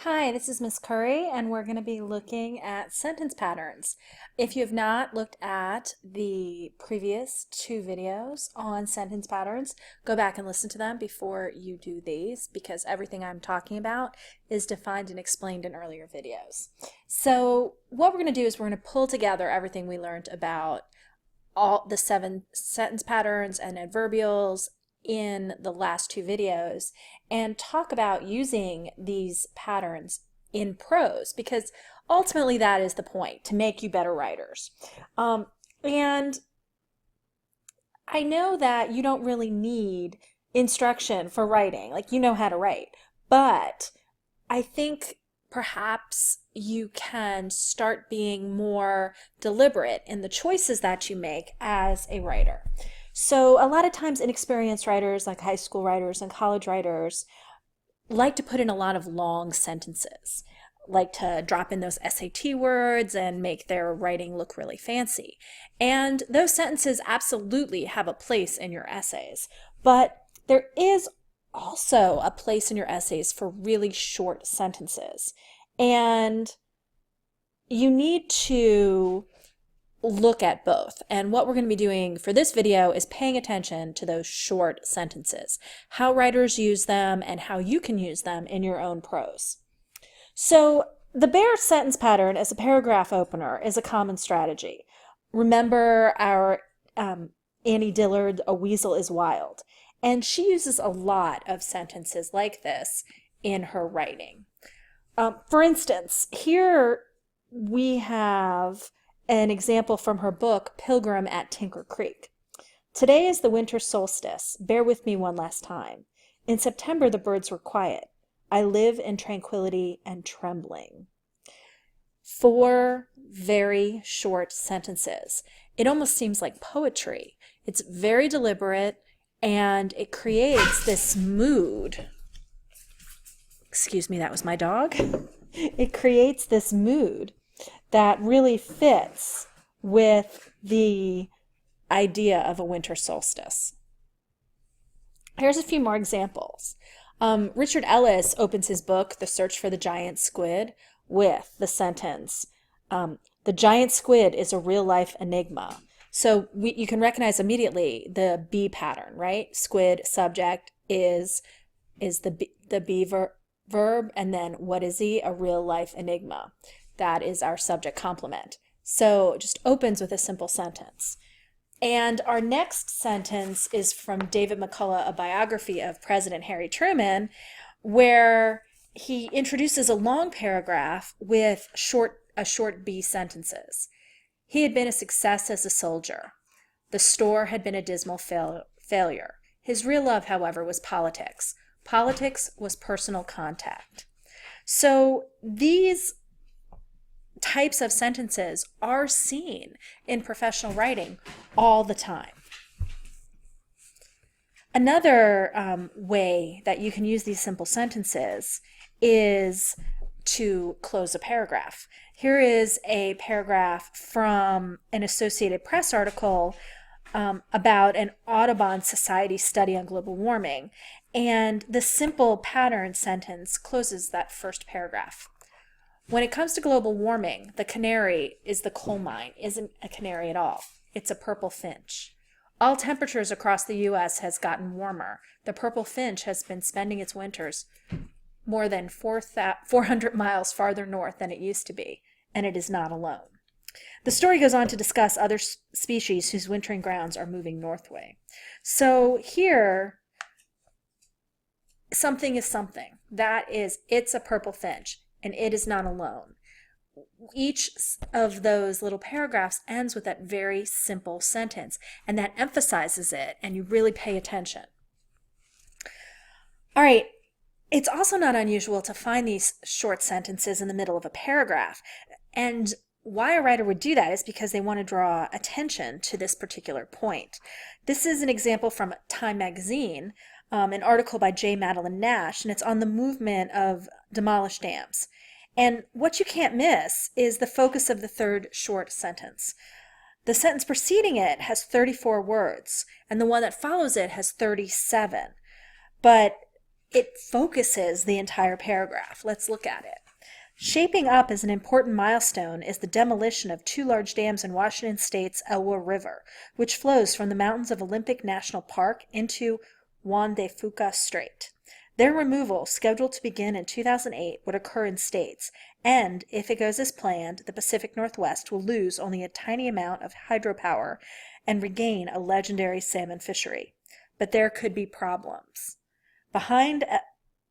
Hi, this is Miss Curry, and we're going to be looking at sentence patterns. If you have not looked at the previous two videos on sentence patterns, go back and listen to them before you do these because everything I'm talking about is defined and explained in earlier videos. So what we're going to do is we're going to pull together everything we learned about all the 7 sentence patterns and adverbials in the last two videos and talk about using these patterns in prose because ultimately that is the point, to make you better writers. And I know that you don't really need instruction for writing, like you know how to write, but I think perhaps you can start being more deliberate in the choices that you make as a writer. So a lot of times inexperienced writers, like high school writers and college writers, like to put in a lot of long sentences, like to drop in those SAT words and make their writing look really fancy. And those sentences absolutely have a place in your essays, but there is also a place in your essays for really short sentences. And you need to look at both. And what we're going to be doing for this video is paying attention to those short sentences, how writers use them, and how you can use them in your own prose. So the bare sentence pattern as a paragraph opener is a common strategy. Remember our Annie Dillard, "A Weasel is Wild," and she uses a lot of sentences like this in her writing. For instance, here we have an example from her book, Pilgrim at Tinker Creek. "Today is the winter solstice. Bear with me one last time. In September the birds were quiet. I live in tranquility and trembling." 4 very short sentences. It almost seems like poetry. It's very deliberate and it creates this mood. Excuse me, that was my dog. It creates this mood that really fits with the idea of a winter solstice. Here's a few more examples. Richard Ellis opens his book, The Search for the Giant Squid, with the sentence, "The giant squid is a real-life enigma." So you can recognize immediately the be pattern, right? Squid, subject, is the be verb, and then what is he? A real-life enigma. That is our subject complement. So it just opens with a simple sentence. And our next sentence is from David McCullough, A Biography of President Harry Truman, where he introduces a long paragraph with short B sentences. "He had been a success as a soldier. The store had been a dismal failure. His real love, however, was politics. Politics was personal contact." So these types of sentences are seen in professional writing all the time. Another way that you can use these simple sentences is to close a paragraph. Here is a paragraph from an Associated Press article about an Audubon Society study on global warming, and the simple pattern sentence closes that first paragraph. "When it comes to global warming, the canary is the coal mine isn't a canary at all. It's a purple finch. All temperatures across the U.S. has gotten warmer. The purple finch has been spending its winters more than 400 miles farther north than it used to be, and it is not alone." The story goes on to discuss other species whose wintering grounds are moving northway. So here, something is something. That is, it's a purple finch, and it is not alone. Each of those little paragraphs ends with that very simple sentence, and that emphasizes it, and you really pay attention. All right, it's also not unusual to find these short sentences in the middle of a paragraph, and why a writer would do that is because they want to draw attention to this particular point. This is an example from Time magazine, an article by J. Madeline Nash, and it's on the movement of demolished dams. And what you can't miss is the focus of the third short sentence. The sentence preceding it has 34 words, and the one that follows it has 37. But it focuses the entire paragraph. Let's look at it. Shaping up as an important milestone is the demolition of two large dams in Washington State's Elwha River, which flows from the mountains of Olympic National Park into Juan de Fuca Strait. Their removal, scheduled to begin in 2008, would occur in states, and, if it goes as planned, the Pacific Northwest will lose only a tiny amount of hydropower and regain a legendary salmon fishery. But there could be problems. Behind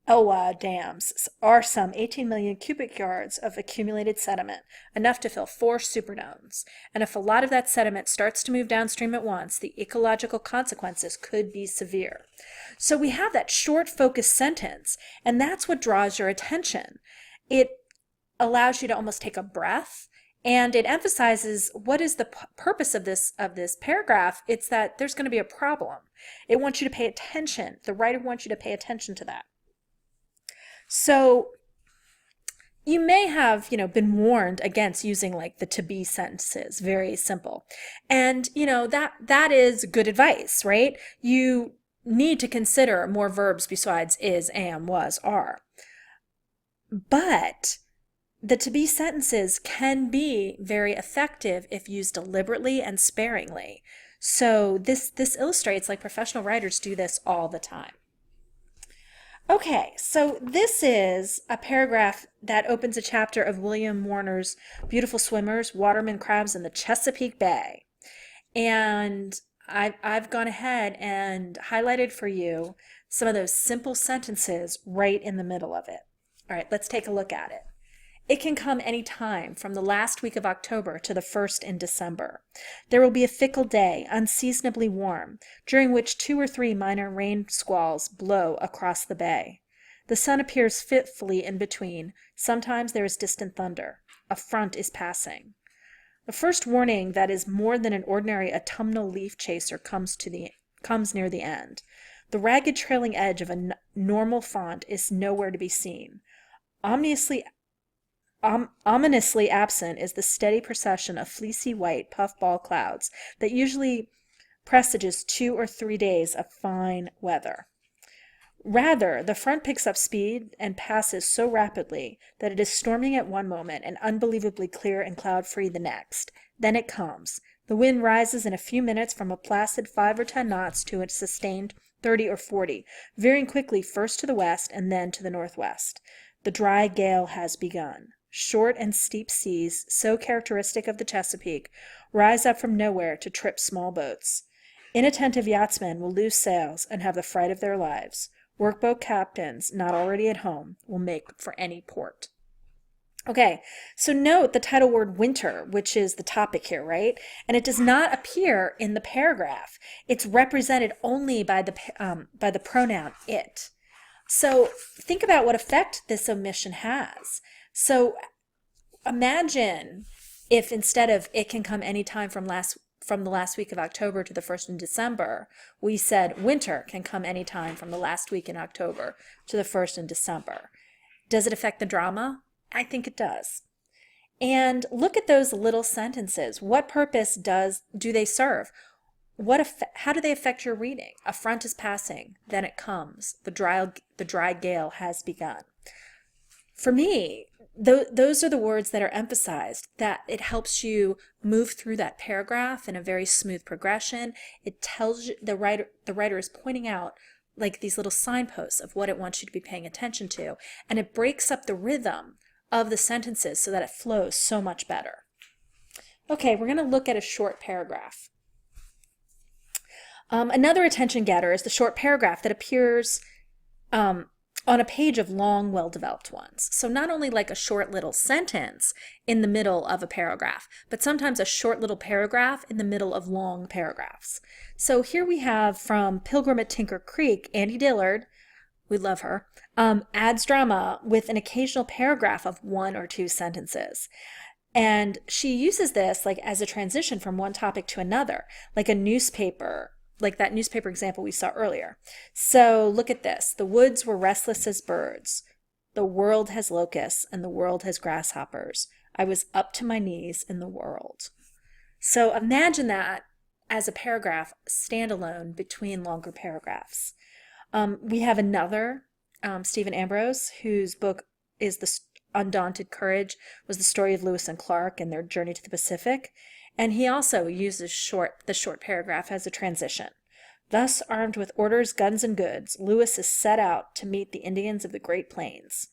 Elwha dams are some 18 million cubic yards of accumulated sediment, enough to fill 4 superdomes. And if a lot of that sediment starts to move downstream at once, the ecological consequences could be severe. So we have that short, focused sentence, and that's what draws your attention. It allows you to almost take a breath, and it emphasizes what is the purpose of this paragraph. It's that there's going to be a problem. It wants you to pay attention. The writer wants you to pay attention to that. So you may have, been warned against using like the to be sentences, very simple. And, that is good advice, right? You need to consider more verbs besides is, am, was, are. But the to be sentences can be very effective if used deliberately and sparingly. So this illustrates like professional writers do this all the time. Okay, so this is a paragraph that opens a chapter of William Warner's Beautiful Swimmers, Waterman Crabs in the Chesapeake Bay. And I've gone ahead and highlighted for you some of those simple sentences right in the middle of it. All right, let's take a look at it. It can come any time from the last week of October to the first in December. There will be a fickle day, unseasonably warm, during which 2 or 3 minor rain squalls blow across the bay. The sun appears fitfully in between. Sometimes there is distant thunder. A front is passing. The first warning that is more than an ordinary autumnal leaf chaser comes near the end. The ragged trailing edge of a normal front is nowhere to be seen. Ominously absent is the steady procession of fleecy white puffball clouds that usually presages 2 or 3 days of fine weather. Rather, the front picks up speed and passes so rapidly that it is storming at one moment and unbelievably clear and cloud-free the next. Then it comes. The wind rises in a few minutes from a placid 5 or 10 knots to a sustained 30 or 40, veering quickly first to the west and then to the northwest. The dry gale has begun. Short and steep seas, so characteristic of the Chesapeake, rise up from nowhere to trip small boats. Inattentive yachtsmen will lose sails and have the fright of their lives. Workboat captains, not already at home, will make for any port. Okay, so note the title word winter, which is the topic here, right? And it does not appear in the paragraph. It's represented only by the pronoun it. So think about what effect this omission has. So imagine if instead of it can come anytime from the last week of October to the first in December, we said winter can come anytime from the last week in October to the first in December. Does it affect the drama? I think it does. And look at those little sentences. What purpose do they serve? How do they affect your reading? A front is passing, then it comes. The dry gale has begun. For me, those are the words that are emphasized, that it helps you move through that paragraph in a very smooth progression. It tells you, the writer is pointing out like these little signposts of what it wants you to be paying attention to, and it breaks up the rhythm of the sentences so that it flows so much better. Okay, we're going to look at a short paragraph. Another attention getter is the short paragraph that appears on a page of long, well-developed ones. So not only like a short little sentence in the middle of a paragraph, but sometimes a short little paragraph in the middle of long paragraphs. So here we have from Pilgrim at Tinker Creek, Andy Dillard, we love her, adds drama with an occasional paragraph of 1 or 2 sentences. And she uses this like as a transition from one topic to another, like a newspaper, like that newspaper example we saw earlier. So look at this. The woods were restless as birds. The world has locusts and the world has grasshoppers. I was up to my knees in the world. So imagine that as a paragraph standalone between longer paragraphs. We have another Stephen Ambrose, whose book is The Undaunted Courage, was the story of Lewis and Clark and their journey to the Pacific. And he also uses the short paragraph as a transition. Thus, armed with orders, guns, and goods, Lewis is set out to meet the Indians of the Great Plains.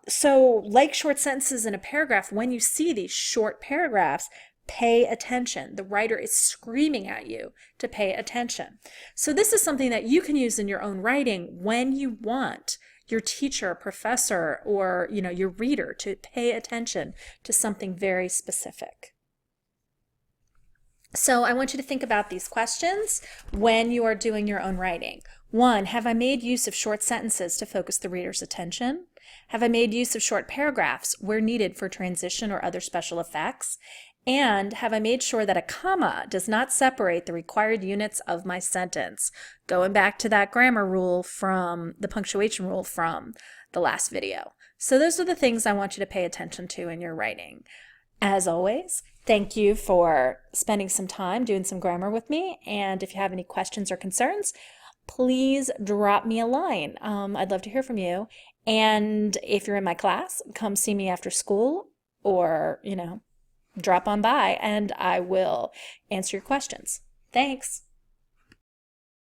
So, like short sentences in a paragraph, when you see these short paragraphs, pay attention. The writer is screaming at you to pay attention. So this is something that you can use in your own writing when you want your teacher, professor, or your reader to pay attention to something very specific. So I want you to think about these questions when you are doing your own writing. 1, have I made use of short sentences to focus the reader's attention? Have I made use of short paragraphs where needed for transition or other special effects? And have I made sure that a comma does not separate the required units of my sentence? Going back to that grammar rule from the punctuation rule from the last video. So those are the things I want you to pay attention to in your writing. As always, thank you for spending some time doing some grammar with me. And if you have any questions or concerns, please drop me a line. I'd love to hear from you. And if you're in my class, come see me after school or, drop on by and I will answer your questions. Thanks.